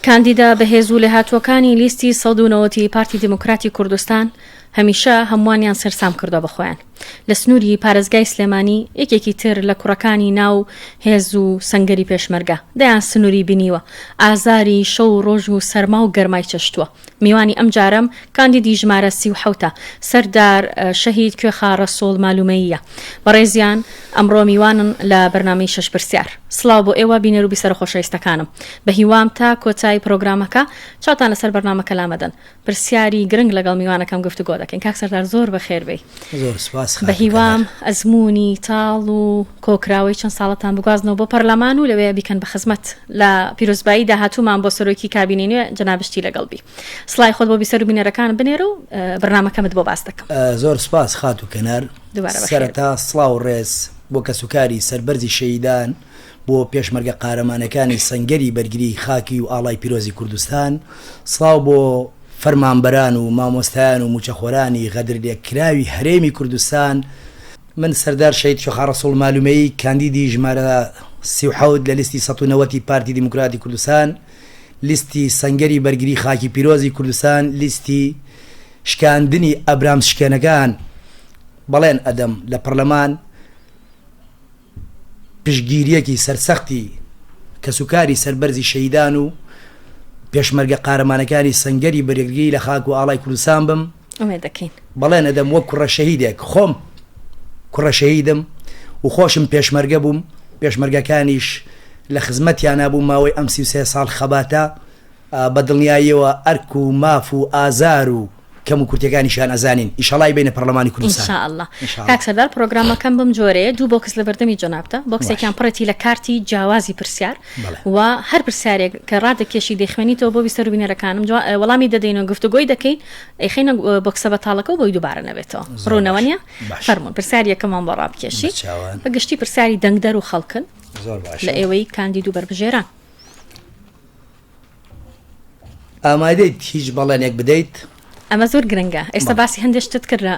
کاندیدا بەهێز و لە هاتووەکانی لیستی 190 پارتی دموکراتی کوردستان هەمیشە هەمووانیان سەرسام کردو بەخۆیان لە سنووری پارێزگای سلێمانی یەکێکی تر لە کوڕەکانی ناو هێز و سەنگەری پێشمەرگە دەیان سنووری بینیوە ئازاری شەو ڕۆژ و سەرما و گەرمای چەشتووە میوانی ئەم جارم کاندیدی ژمارە 37 سەردار شەهید کوێخا ڕەسوڵ مالومەییە بەڕێزیان ئەمڕۆ میوانن لە بەرنامەی 6 پرسیار سڵاو بۆ ئێوە بینەر و بیسەر خۆشەویستەکانم بە هیوام تا کۆتایی پرۆگرامەکە چاتان لەسەر بەرنامەکە لامەدەن پرسیاری گرنگ لەگەڵ میوانەکەم گفتوگۆ دەکەین کاک سەردار زۆر بەخێر بێ بە هیوام ئەزمموی تاڵ و کۆکراوەی چەند ساڵەتان بگوازنەوە بۆ پەرلەمان و لەوەیە بیکەن بە خزمەت لە پیرۆزبایی داهاتوومان بۆ سەرۆکی کابینێنوێ جەنابشتی لەگەڵبی سڵای خۆت بۆ بیسەر و بینەرەکان بنێرە و بەرنامەکەمت بۆ باس دەکەم زۆر سپاس خات و کەنار سەرەتا سڵاو ڕێز بۆ کەسوکاری سەربەرزی شەیدان بۆ پێشمەرگە قارەمانەکانی سەنگەری بەرگری خاکی و ئاڵای پیرۆزی کوردستان سڵاو بۆ فەرمانبەران و مامۆستایان و موچەخۆرانی غەدرلێکراوی هەرێمی کوردستان من سەردار شەهید کوێخا ڕەسوڵ مالومەیی کاندیدی ژمارە 37 لە لیستی 190 پارتی دموکراتی کوردستان لیستی سەنگەری بەرگری خاکی پیرۆزی کوردستان لیستی شکاندنی ئەبرام شکێنەکان بەڵێن ئەدەم لە پەرلەمان پشگیریەکی سەرسەختی کەسوکاری سەربەرزی شەیدان و پێشمەرگە قارەمانەکانی سەنگەری بەرگری لە خاک و ئاڵای کوردستان بم بەڵێن ئەدەم وەک کوڕە شەهیدێک خۆم کوڕە شەهیدم و خۆشم پێشمەرگە بووم پێشمەرگەکانیش لە خزمەتیان نابوو ماوەی ئەم 33 ساڵ خەباتە بە دڵنیاییەوە ئەرک و ماف و ئازار و کەم و کورتەکانیشان ئەزانین ئیشەڵای بینە پەرلەمانی کوردستان ئینشاءالله کاک سەردار پرۆگرامەکەم بم جۆرەیە دوو بۆکس لە بەردەمی جۆنابتە بۆکسێکیان پڕەتی لە کارتی جیاوازی پرسیار و هەر پرسیارێک کە ڕادەکێشی دەیخوێنیتەوە بۆ بیسەر و بینەرەکانم وەڵامی دەدەینەوە گفتوگۆی دەکەین ئەیخینە بۆکسە بەتاڵەکە و بۆی دووبارە نەبێتەوە ڕوونەوە نیە فەرموون پرسیارێکەکەمان بۆ ڕابکێشی بەگشتی پرسیاری دەنگدەر و خەڵکن لە ئێوەی کاندید و بەربژێران ئامادەیت هیچ بەڵێنێک بدەیت ئەمە زۆر گرنگە ئێستا باسی هەندێک شتت کرد لە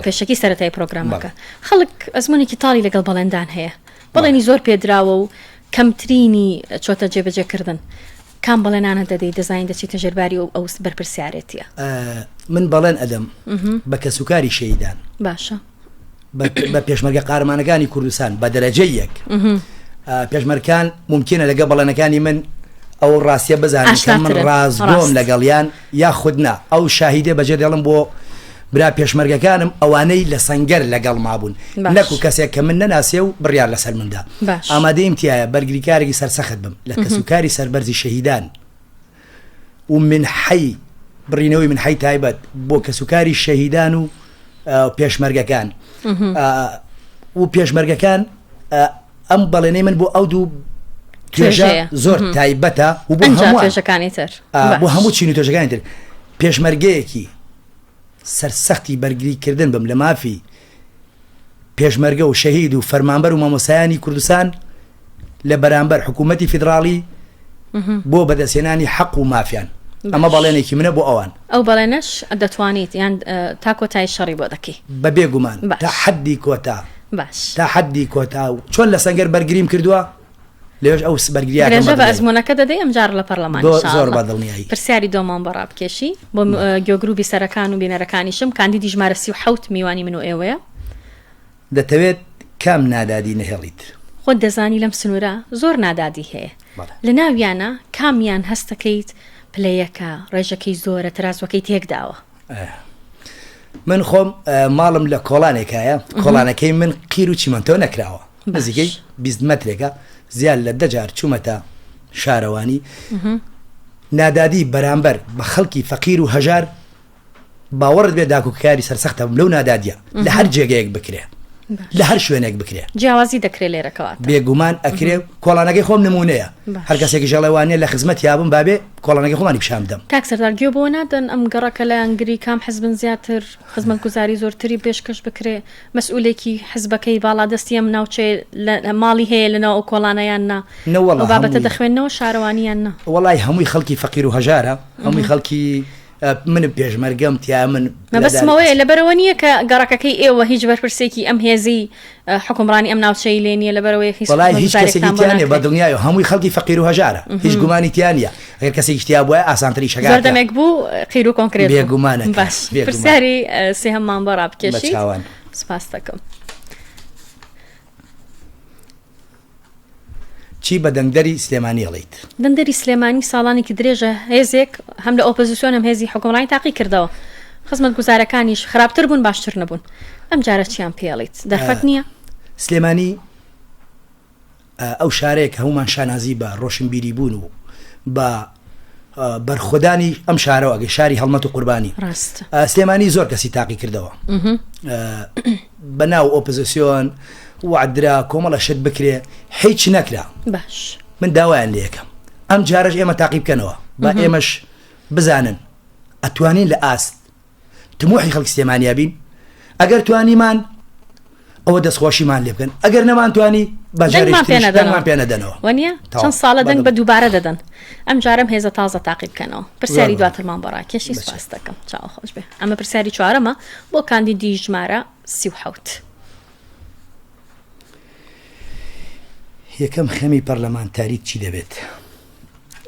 پێشەکی سەرەتای پرۆگرامەکە خەڵک ئەزمونێکی تاڵی لەگەڵ بەڵێندان هەیە بەڵێنی زۆر پێدراوە و کەمترینی چۆتە جێبەجێکردن کام بەڵێنانە دەدەی دەزانین دەچیتە ژێرباری و ئەو بەرپرسیارێتیە من بەڵێن ئەدەم بە کەسوکاری شەیدان باشە بە پێشمەرگە قارەمانەکانی کوردستان بە دەرەجەی یەک پێشمەرگەکان ممکنە لەگە بەڵێنەکانی من ئەو ڕاستیە بزانین کە من ڕازگۆم لەگەڵیان یا خودنا ئەو شاهیدێ بەجێ دێڵم بۆ برا پێشمەرگەکانم ئەوانەی لە سەنگەر لەگەڵ مابوون نەکو کەسێک کە من نەناسێ و بڕیار لەسەر مندا ئامادەیم تایە بەرگریکارێکی سەرسەخت بم لە کەسوکاری سەربەرزی شەهیدان و من حی بڕینەوەی من حی تایبەت بۆ کەسوکاری شەهیدان و پێشمەرگەکان و پێشمەرگەکان ئەم بەڵێنەی من بۆ ئەو دوو توێژە زۆر تایبەتە و بۆ توێژەکانی تر بۆ هەموو چین و توێژەکانی تر پێشمەرگەیەکی سەرسەختی بەرگریکردن بم لە مافی پێشمەرگە و شەهید و فەرمانبەر و مامۆسایانی کوردستان لە بەرامبەر حکوومەتی فیدراڵی بۆ بەدەستێنانی حەق و مافیان ئەمە بەڵێنێکی منە بۆ ئەوان ئەو بەڵێنەش دەتوانیت یان تا کۆتایی شەڕی بۆ دەکەی بەبێ گومان تا حەدی کۆتا باش تا حەدی کۆتا و چۆن لە سەنگەر بەرگریم کردووە لێش ئەو سبەرگریاکە بە ئەزمونەکە دەدەی ئەم جار لە پەرلەمان زۆر بەدڵنیایی پرسیاری دۆمان بە ڕابکێشی بۆ گۆگروپی سەرەکان و بینەرەکانیشم کاندیدی ژمارە 37 میوانی من و ئێوەیە دەتەوێت کام نادادی نەهێڵیت خۆت دەزانی لەم سنوورە زۆر نادادی هەیە لە ناویانە کامیان هەستەکەیت پلەیەکە ڕێژەکەی زۆرە ترازوەکەی تێکداوە من خۆم ماڵم لە کۆڵانێکایە کۆڵانەکەی من قیر و چیمەنتەوە نەکراوە نزیکەی 20 مەترێکە زیاد لە دەجار چوومەتە شارەوانی نادادی بەرامبەر بە خەڵکی فەقیر و هەژار باوەڕت بێ داکوکاری سەرسەختە لەو نادادیە لە هەر جێگەیەک بکرێ لە هەر شوێنێک بکرێ جیاوازی دەکرێت لێرەکەوات بێگومان ئەکرێ کۆڵانەکەی خۆم نمونەیە هەر کەسێکی ژەڵێوانێ لە خزمەت یابم بابێ کۆڵانەکەی خۆمانی پیشام دەم کاک سەردار گوێ بۆ نادەن ئەم گەڕەکە لە ئەنگری کام حزبن زیاتر خزمەتگوزاری زۆرتری پێشکەش بکرێ مەسئولێکی حزبەکەی باڵادەستی ئەم ناوچێ ماڵی هەیە لەناو ئەو کۆڵانەیان نا بابەتە دەخوێنەوە شارەوانیان نا وەڵای هەمووی خەڵکی فەقیر و هەژارە هەمووی خەڵکی من پێشمەرگەم تیا من بەسمەوەی لە بەرەوەنیە کە گەڕەکەکەی ئێوە هیچ بەرپرسێکی ئەم هێزی حکومڕانی ئەم ناوچەی لێ نیە لە بەرەوەی هیچ کەسێکی تیانێ بە دڵنیای هەمووی خەڵکی فەقیر و هەژارە هیچ گومانی تیانە ئەگەر کەسێکی تیا بووە ئاسانتری شەکات زۆردەمێک بوو قیر و کۆنکرێت بێگومانە باش پرسیاری سێهەممان بەڕا بکێشیت سپاس دەکەم. چی بە دەنگدەری سلێمانی هەڵیت؟ دەنگدەری سلێمانی ساڵانێکی درێژە هێزێک هەم لە ئۆپۆزیسیۆن هەم هێزی حکومڕانی تاقی کردەوە، خزمەت گوزارەکانیش خراپتر بوون باشتر نەبوون. ئەم جارە چیان پێڵیت دەرفەت نییە؟ سلێمانی ئەو شارەیە کە هەمومان شانازی بە ڕۆشنبیری بوون و بە بەرخۆدانی ئەم شارەوە ئەگەی شاری هەڵمەت و قوربانی ڕاست سلێمانی زۆر کەسی تاقی کردەوە بەناو ئۆپۆزیسیۆن وعدرا کۆمەڵە شت بکرێ هیچ نەکرا. باش من داوایان لێ یەکەم ئەم جارەش ئێمە تاقی بکەنەوە با ئێمەش بزانن ئەتوانین لە ئاست تموحی خەڵکی سلێمانیا بین، ئەگەر توانیمان ئەوە دەستخۆشیمان لێ بکەن، ئەگەر نەمانتوانی بەجارێشمان پێ نەدەنەوە وەنیە چەند ساڵە دەنگ بە دووبارە دەدەن. ئەم جارم هێزە تازە تاقی بکەنەوە. پرسیاری دواترمان بەڕا کێشی سپاس دەکەم چاو خۆش بێ. ئەمە پرسیاری چوارەمە بۆ کاندیدی ژمارە 37. یەکەم خەمی پەرلەمانتاری چی دەبێت؟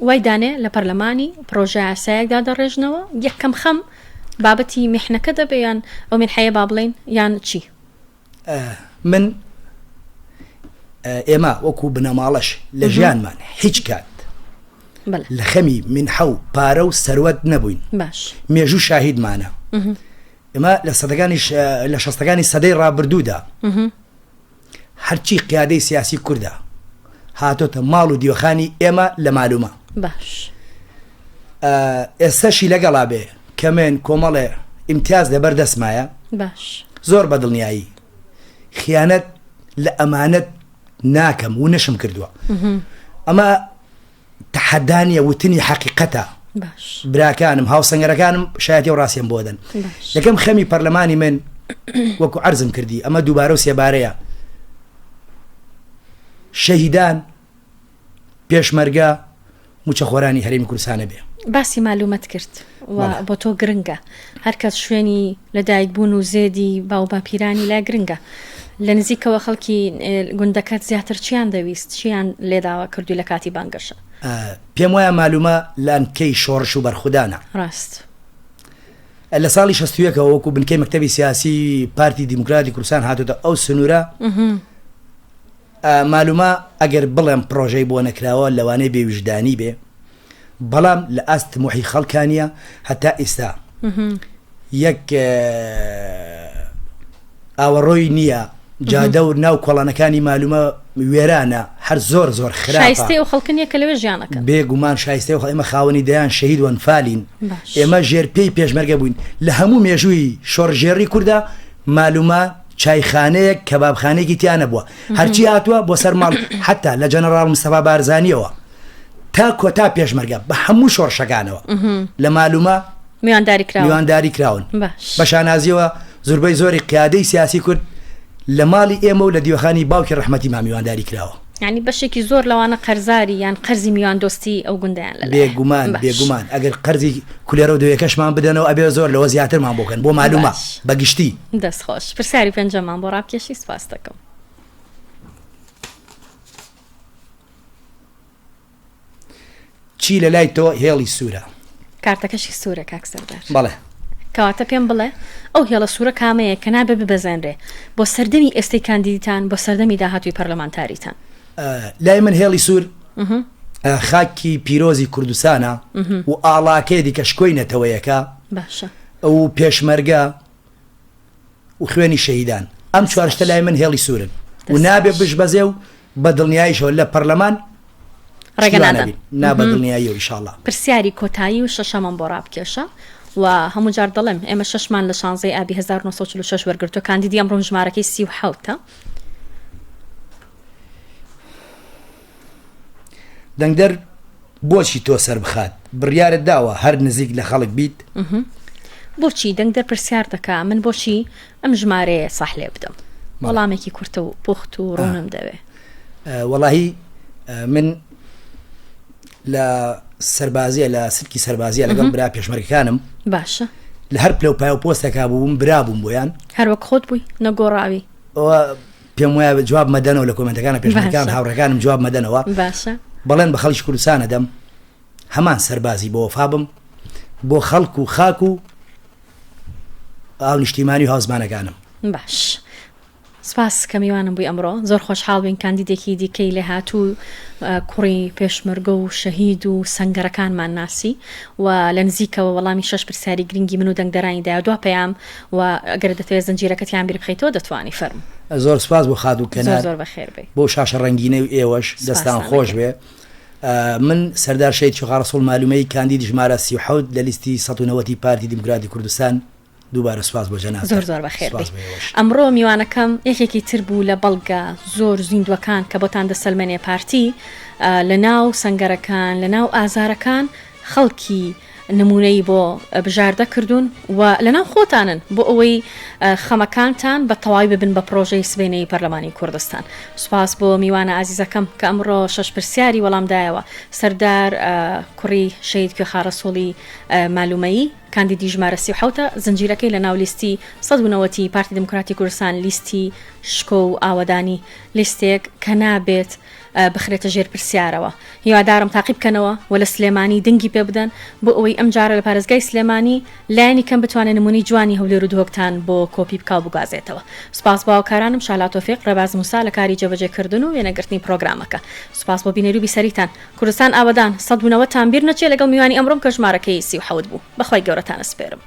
وای دانێ لە پەرلەمانی پرۆژە یاسایەکدا دەڕێژنەوە یەکەم خەم بابەتی میحنەکە دەبێ یان ئەو منحەیە با بڵێن یان چی؟ من ئێمە وەکو بنەماڵەش لە ژیانمان هیچ کات لە خەمی منحە و پارە و سەروەت نەبووین. باش مێژوو شاهیدمانە. ئێمە لە شەستەکانی سەدەی ڕابردوودا هەرچی قیادەی سیاسی کووردا هاتۆتە ماڵ و دیوەخانی ئێمە لە مالومە. باش ئێستاشی لەگەڵا بێ کەمێن کۆمەڵێ ئیمتیاز لەبەر دەسمایە. باش زۆر بەدڵنیایی خیانەت لە ئەمانەت ناکەم و نەشم کردووە. ئەمە تەحەدانیە وتنی حەقیقەتە. باش براکانم هاوسەنگەرەکانم شایەتی و ڕاستیان بۆ دەن. یەکەم خەمی پەرلەمانی من وەکو عەرزم کردی ئەمە دووبارە و سێبارەیە شەهیدان پێشمەرگە موچەخۆرانی هەرێمی کوردستانە بێ. باسی معلومەت کرد و بۆ تۆ گرنگە هەرکەس شوێنی لەدایک بوون و زێدی باو باپیرانی لا گرنگە. لە نزیکەوە خەڵکی گوندەکەت زیاتر چیان دەویست چیان لێداوە کردووی لە کاتی بانگەشە؟ پێم وایە معلومە لانکەی شۆڕش و بەرخودانە. ڕاست لە ساڵی 61ەوە وەکو بنکەی مەکتەبی سیاسی پارتی دیموکراتی کوردستان هاتوتە ئەو سنوورە معلومە ئەگەر بڵێم پرۆژەی بۆ نەکراوە لەوانەیە بێویژدانی بێ، بەڵام لە ئاست موحی خەڵکانیە هەتا ئێستا یەک ئاوەڕۆی نییە جادە و ناو کۆڵانەکانی معلومە وێرانە هەر زۆر زۆر خراپە. شایستەی و خەڵکنیە کە لەوێ ژیانەکە بێگومان شایستەی و ئێمە خاوەنی دەیان شەهید وەنفالین. ئێمە ژێر پێی پێشمەرگە بووین لە هەموو مێژووی شۆڕژێڕی کووردا معلومە چایخانەیەک کەبابخانەیەکی تیانە بووە هەرچی هاتووە بۆ سەر ماڵ حتا لە جەنەڕاڵ مستەفا بارزانیەوە تا کۆتا پێشمەرگە بە هەموو شۆڕشەکانەوە لە معلومە میوانداری کراون. بە شانازیەوە زۆربەی زۆری قیادەی سیاسی کورد لە ماڵی ئێمە و لە دیوەخانی باوکی ڕەحمەتی ما میوانداری کراوە. یعنی بەشێکی زۆر لەوانە قەرزاری یان قەرزی میوان دۆستی ئەو گوندیان لە بێگومان ئەگەر قەرزی کولێرە و دوێکەشمان بدەنەوە ئەبێ زۆر لەوە زیاترمان بۆکەن بۆ معلومە بەگشتی. دەستخۆش پرسیاری پێنجەمان بۆ ڕابکێشی سپاس دەکەم. چی لە لای تۆ هێڵی سوورە؟ کارتەکەشی سوورە کاک سەردار. بەڵێ کەواتە پێم بڵێ ئەو هێڵە سوورە کامەیە کە نابێ ببەزێنرێ بۆ سەردەمی ئێستەی کاندیدتان بۆ سەردەمی داهاتووی پەرلەمانتاریتان؟ لای من هێڵی سوور خاکی پیرۆزی کوردستانە و ئاڵاکەی دیکە شکۆینەتەوە یەکە باشە ئەو پێشمەرگە و خوێنی شەهیدان ئەم چوارشتە لای من هێڵی سوورن و نابێ بشبەزێ و بەدڵنیاییشەوە لە پەرلەمان ڕێگەنادەن نابەدڵنیایی ئینشاءالله. پرسیاری کۆتایی و شەشەمان بۆ ڕابکێشە و هەموو جار دەڵێم ئێمە 6مان لە 16 ئابی 1946 وەرگرتو کاندیدی ئەمڕۆ ژمارەکەی 37 دەنگدەر بۆچی تۆ سەر بخات بڕیارت داوە هەر نزیک لە خەڵک بیت؟ بۆچی دەنگدەر پرسیار دەکا من بۆچی ئەم ژمارەیە ساح لێ بدەم؟ وەڵامێکی کورتە و پوخت و ڕوونم دەوێ. وەڵاهی من لە سەربازیە لە سرکی سەربازیە لەگەڵ برا پێشمەرگەکانم باشە لە هەر پلە و پای و پۆستێکا بووم برابووم بۆیان هەروەک خۆت بووی نەگۆڕاوی پێم وایە جواب مەدەنەوە لە کۆمنتەکانە پێشمەرگەکان هاوڕەکانم جواب مەدەنەوە باشە بەڵێن بە خەڵکی کوردستانە دەم هەمان سەربازی بۆ وەفابم بۆ خەڵک و خاک و ئاو نیشتیمانی و هاوزمانەکانم. باش سپاس کە میوانم بووی ئەمڕۆ زۆر خۆشحاڵ بین کاندیدێکی دیکەی لێ هاتوو کوڕی پێشمەرگە و شەهید و سەنگەرەکانمان ناسی و لە نزیکەوە وەڵامی 6 پرسیاری گرنگی من و دەنگدەرانیدا دوا پێیام و ئەگەر دەتوێت زنجیرەکەتیان بیر بخەیتەوە دەتوانی فەرم. زۆر سپاس بۆ خات و کەنار زۆر بەخێر بێ بۆ شاشە ڕەنگینە و ئێوەش دەستان خۆش بێ. من سەردار شەید شوخا ڕەسوڵ مالومەی کاندیدی ژمارە 37 لە لیستی 190 پارتی دیموکراتی کوردستان دووبارە سپاس بۆ جەناب. زۆر بەخێر بێ. ئەمڕۆ میوانەکەم یەکێکی تر بوو لە بەڵگە زۆر زیندوەکان کە بۆتان دەسەلمێنێ پارتی لە ناو سەنگەرەکان لە ناو ئازارەکان خەڵکی نمونەی بۆ بژاردە کردوون و لەناو خۆتانن بۆ ئەوەی خەمەکانتان بە تەواوی ببن بە پرۆژەی سبەینەی پەرلەمانی کوردستان. سوپاس بۆ میوانە ئازیزەکەم کە ئەمڕۆ 6 پرسیاری وەڵامدایەوە. سەردار کوڕی شەید کوێخا ڕەسوڵی مالومەیی کاندیدی ژمارە 37 زنجیرەکەی لە ناو لیستی 190 پارتی دموکراتی کوردستان لیستی شکۆ و ئاوەدانی لیستێک کە نابێت بخرێتە ژێر پرسیارەوە. هیوادارم تاقی بکەنەوە و لە سلێمانی دنگی پێ بدەن بۆ ئەوەی ئەم جارە لە پارێزگای سلێمانی لایەنی کەم بتوانێت نمونەی جوانی هەولێر و دۆکتان بۆ کۆپی بکاو بگازێتەوە. سوپاس بۆ هاوکارانم شالا تۆفیق ڕێباز موسا لە کاری جێبەجێکردن و وێنەگرتنی پرۆگرامەکە. سوپاس بۆ بینەری و بیسەریتان. کوردستان ئاوەدان 190 تان بیر نەچێت لەگەڵ میوانی ئەمڕۆم کە ژمارەکەی 37 بوو. بەخوای گەورەتانە سپێرم.